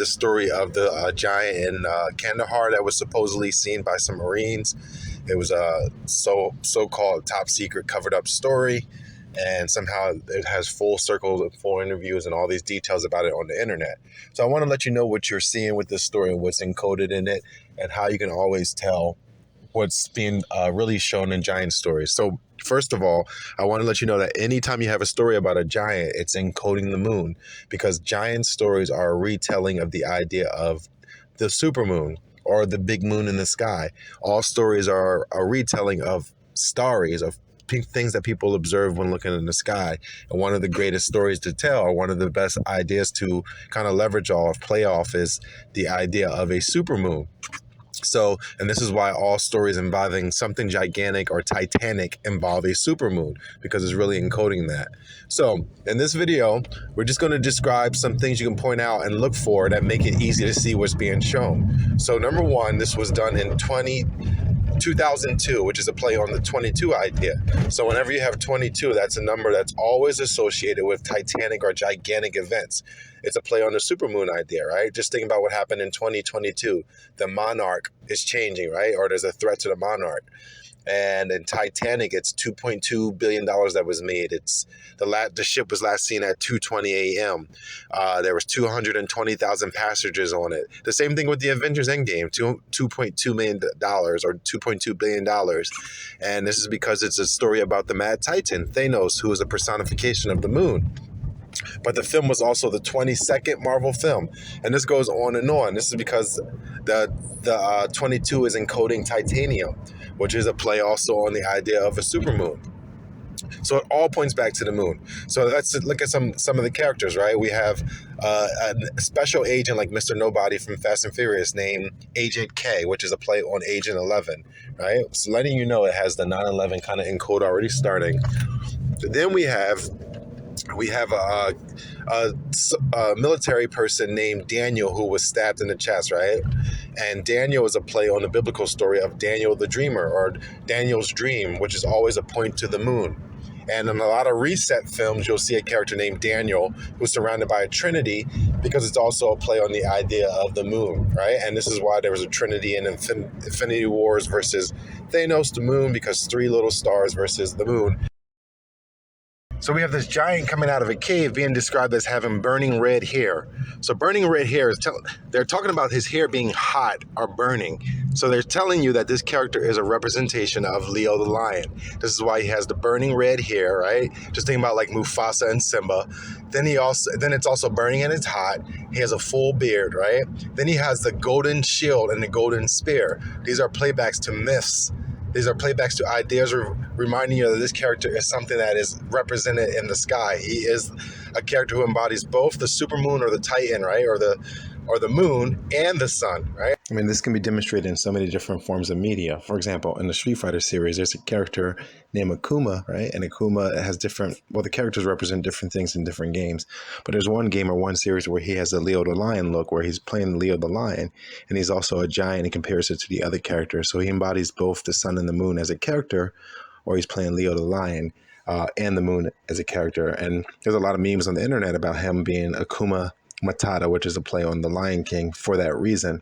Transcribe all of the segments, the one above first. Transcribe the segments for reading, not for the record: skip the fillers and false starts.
the story of the giant in Kandahar that was supposedly seen by some Marines. It was a so-called top secret covered up story, and somehow it has full circles and full interviews and all these details about it on the internet. So I want to let you know what you're seeing with this story and what's encoded in it, and how you can always tell what's being really shown in giant stories. So first of all, I want to let you know that anytime you have a story about a giant, it's encoding the moon, because giant stories are a retelling of the idea of the supermoon or the big moon in the sky. All stories are a retelling of stories, of things that people observe when looking in the sky. And one of the greatest stories to tell, or one of the best ideas to kind of leverage off, play off, is the idea of a supermoon. So, and this is why all stories involving something gigantic or titanic involve a supermoon, because it's really encoding that. So in this video, we're just going to describe some things you can point out and look for that make it easy to see what's being shown. So number one, this was done in 2002, which is a play on the 22 idea. So whenever you have 22, that's a number that's always associated with titanic or gigantic events. It's a play on the supermoon idea, right? Just think about what happened in 2022. The monarch is changing, right? Or there's a threat to the monarch. And in Titanic, it's $2.2 billion that was made. It's the ship was last seen at 2:20 a.m. There was 220,000 passengers on it. The same thing with the Avengers Endgame, $2.2 million or $2.2 billion. And this is because it's a story about the Mad Titan, Thanos, who is a personification of the moon. But the film was also the 22nd Marvel film, and this goes on and on. This is because the 22 is encoding titanium, which is a play also on the idea of a supermoon. So it all points back to the moon. So let's look at some of the characters, right? We have a special agent like Mr. Nobody from Fast and Furious named Agent K, which is a play on Agent 11, right? So letting you know it has the 9/11 kind of encode already starting. Then we have a military person named Daniel who was stabbed in the chest, right? And Daniel is a play on the biblical story of Daniel the dreamer, or Daniel's dream, which is always a point to the moon. And in a lot of reset films, you'll see a character named Daniel who's surrounded by a trinity, because it's also a play on the idea of the moon, right? And this is why there was a trinity in Infinity Wars versus Thanos, the moon, because three little stars versus the moon. So we have this giant coming out of a cave being described as having burning red hair. So burning red hair is they're talking about his hair being hot or burning. So they're telling you that this character is a representation of Leo the lion. This is why he has the burning red hair, right? Just think about like Mufasa and Simba. Then it's also burning and it's hot. He has a full beard, right? Then he has the golden shield and the golden spear. These are playbacks to myths. These are playbacks to ideas, reminding you that this character is something that is represented in the sky. He is a character who embodies both the supermoon or the Titan, right, or the moon and the sun, right? I mean, this can be demonstrated in so many different forms of media. For example, in the Street Fighter series, there's a character named Akuma, right? And Akuma has the characters represent different things in different games. But there's one game or one series where he has a Leo the Lion look, where he's playing Leo the Lion, and he's also a giant in comparison to the other characters. So he embodies both the sun and the moon as a character, or he's playing Leo the Lion and the moon as a character. And there's a lot of memes on the internet about him being Akuma Matata, which is a play on the Lion King for that reason.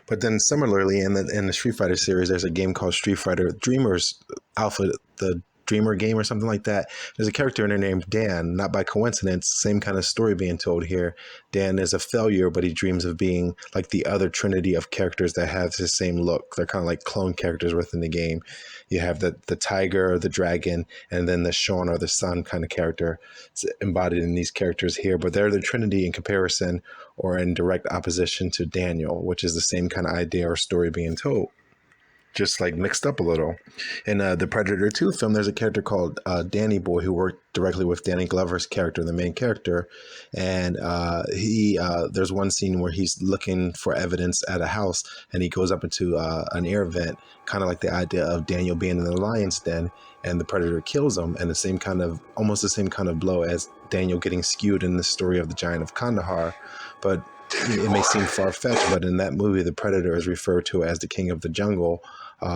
But then similarly, in the Street Fighter series, there's a game called Street Fighter Dreamers Alpha, the Dreamer game or something like that. There's a character in there named Dan. Not by coincidence, same kind of story being told here. Dan is a failure, but he dreams of being like the other trinity of characters that have the same look. They're kind of like clone characters within the game. You have the tiger, the dragon, and then the Sean or the sun kind of character. It's embodied in these characters here, but they're the trinity in comparison or in direct opposition to Daniel, which is the same kind of idea or story being told, just like mixed up a little. In the Predator 2 film, there's a character called Danny Boy who worked directly with Danny Glover's character, the main character. And there's one scene where he's looking for evidence at a house, and he goes up into an air vent, kind of like the idea of Daniel being in the lion's den, and the Predator kills him. And almost the same kind of blow as Daniel getting skewed in the story of the Giant of Kandahar. But it may seem far-fetched, but in that movie, the Predator is referred to as the king of the jungle.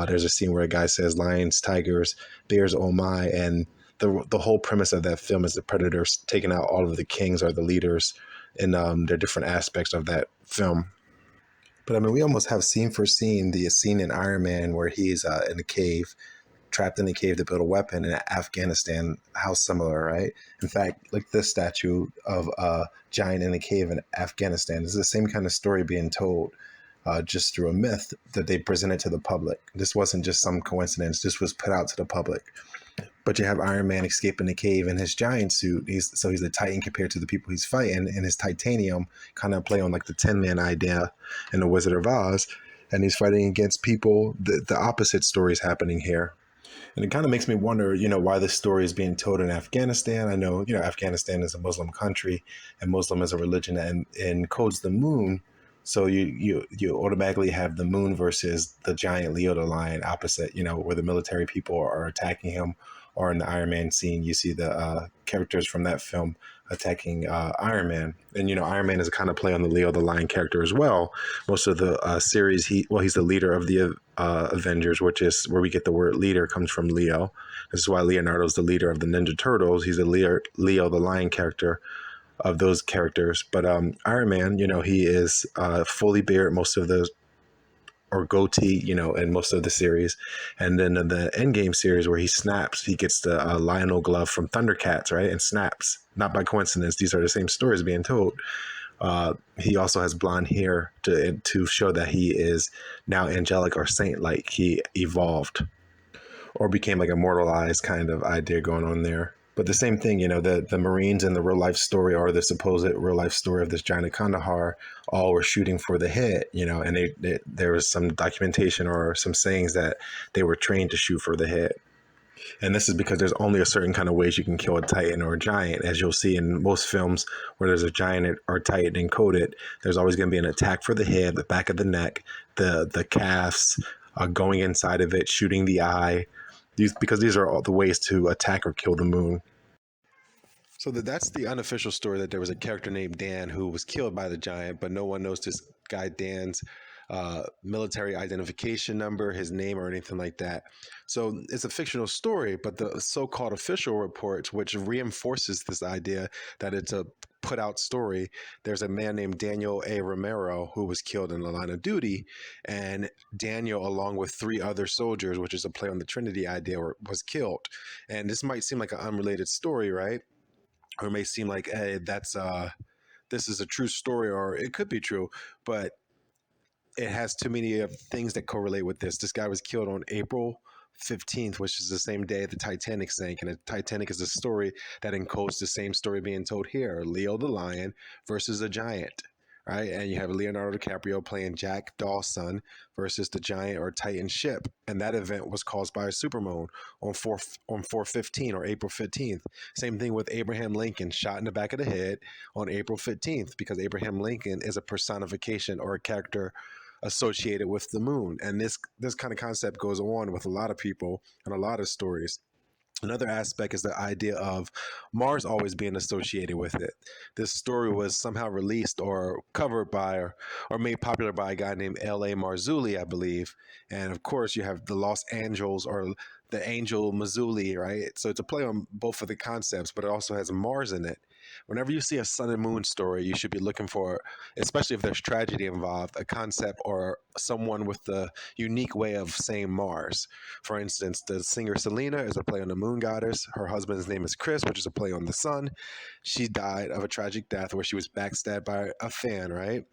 There's a scene where a guy says, lions, tigers, bears, oh my, and the whole premise of that film is the Predator's taking out all of the kings or the leaders in their different aspects of that film. But I mean, we almost have scene for scene the scene in Iron Man where he's in a cave, trapped in a cave to build a weapon in Afghanistan. How similar, right? In fact, like this statue of a giant in a cave in Afghanistan is the same kind of story being told, just through a myth that they presented to the public. This wasn't just some coincidence. This was put out to the public. But you have Iron Man escaping the cave in his giant suit. He's a Titan compared to the people he's fighting, and his titanium kind of play on like the Tin Man idea in the Wizard of Oz, and he's fighting against people. The opposite story is happening here. And it kind of makes me wonder, why this story is being told in Afghanistan. I know, Afghanistan is a Muslim country, and Muslim is a religion that encodes the moon. So you automatically have the moon versus the giant Leo the lion opposite, where the military people are attacking him. Or in the Iron Man scene, you see the characters from that film attacking Iron Man. And, Iron Man is a kind of play on the Leo the lion character as well. Most of the series, he's the leader of the Avengers, which is where we get the word leader, comes from Leo. This is why Leonardo's the leader of the Ninja Turtles. He's a Leo the lion character of those characters. But Iron Man, he is fully beard most of the, or goatee, in most of the series. And then in the Endgame series where he snaps, he gets the Lionel glove from Thundercats, right? And snaps. Not by coincidence, these are the same stories being told. He also has blonde hair to show that he is now angelic or saint-like. He evolved or became like immortalized kind of idea going on there. But the same thing, the Marines in the real life story, or the supposed real life story of this giant of Kandahar, all were shooting for the head, and there was some documentation or some sayings that they were trained to shoot for the head. And this is because there's only a certain kind of ways you can kill a Titan or a giant. As you'll see in most films where there's a giant or Titan encoded, there's always going to be an attack for the head, the back of the neck, the calves, going inside of it, shooting the eye. Because these are all the ways to attack or kill the moon. So that's the unofficial story, that there was a character named Dan who was killed by the giant, but no one knows this guy Dan's military identification number, his name, or anything like that. So it's a fictional story, but the so-called official reports, which reinforces this idea that it's a put out story. There's a man named Daniel A. Romero who was killed in the line of duty, and Daniel, along with 3 other soldiers, which is a play on the Trinity idea, was killed. And this might seem like an unrelated story, right? Or it may seem like, hey, this is a true story, or it could be true, but it has too many of things that correlate with this. This guy was killed on April 15th, which is the same day the Titanic sank. And the Titanic is a story that encodes the same story being told here: Leo the lion versus a giant, right? And you have Leonardo DiCaprio playing Jack Dawson versus the giant or Titan ship. And that event was caused by a supermoon on 4/15 or April 15th. Same thing with Abraham Lincoln, shot in the back of the head on April 15th, because Abraham Lincoln is a personification or a character associated with the moon. And this kind of concept goes on with a lot of people and a lot of stories. Another aspect is the idea of Mars always being associated with it. This story was somehow released or covered by or made popular by a guy named L.A. Marzulli, I believe. And of course, you have the Los Angeles, or the Angel Mazzulli, right? So it's a play on both of the concepts, but it also has Mars in it. Whenever you see a sun and moon story, you should be looking for, especially if there's tragedy involved, a concept or someone with the unique way of saying Mars. For instance, the singer Selena is a play on the moon goddess. Her husband's name is Chris, which is a play on the sun. She died of a tragic death where she was backstabbed by a fan, right?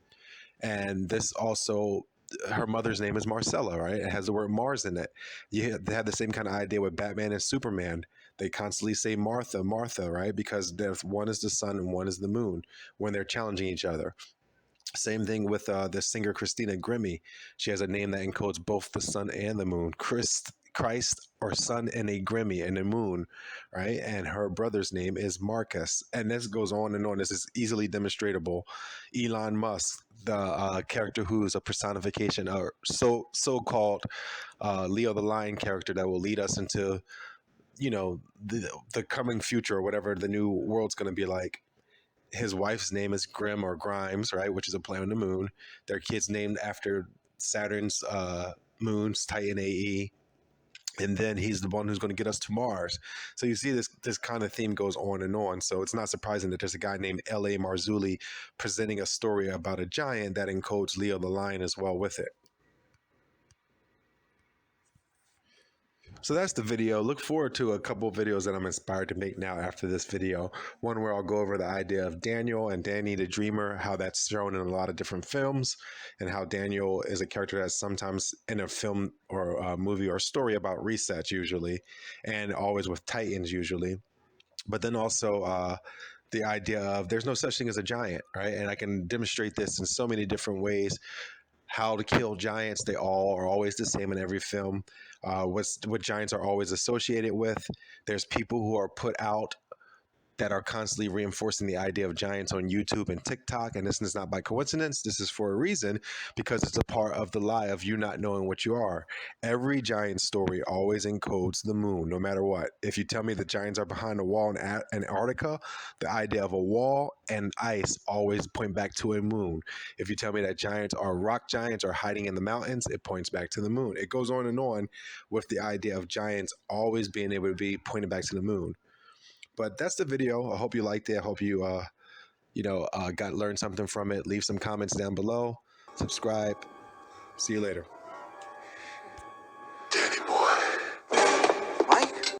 And this also, her mother's name is Marcella, right? It has the word Mars in it. They have the same kind of idea with Batman and Superman. They constantly say Martha, Martha, right? Because one is the sun and one is the moon when they're challenging each other. Same thing with the singer Christina Grimmie. She has a name that encodes both the sun and the moon. Christ, or sun, and a Grimmie, and a moon, right? And her brother's name is Marcus. And this goes on and on. This is easily demonstrable. Elon Musk, the character who is a personification, or so-called Leo the Lion character that will lead us into, the coming future, or whatever the new world's going to be like. His wife's name is Grim or Grimes, right, which is a play on the moon. Their kid's named after Saturn's moons, Titan AE. and then he's the one who's going to get us to Mars. So you see this kind of theme goes on and on. So it's not surprising that there's a guy named L.A. Marzulli presenting a story about a giant that encodes Leo the lion as well with it. So that's the video. Look forward to a couple of videos that I'm inspired to make now after this video. One where I'll go over the idea of Daniel and Danny the Dreamer, how that's shown in a lot of different films, and how Daniel is a character that's sometimes in a film or a movie or story about resets usually, and always with Titans usually. But then also the idea of there's no such thing as a giant, right? And I can demonstrate this in so many different ways. How to kill giants, they all are always the same in every film. What giants are always associated with. There's people who are put out that are constantly reinforcing the idea of giants on YouTube and TikTok. And this is not by coincidence. This is for a reason, because it's a part of the lie of you not knowing what you are. Every giant story always encodes the moon, no matter what. If you tell me the giants are behind a wall in Antarctica, the idea of a wall and ice always point back to a moon. If you tell me that giants are rock giants or hiding in the mountains, it points back to the moon. It goes on and on with the idea of giants always being able to be pointed back to the moon. But that's the video. I hope you liked it. I hope you, learned something from it. Leave some comments down below. Subscribe. See you later.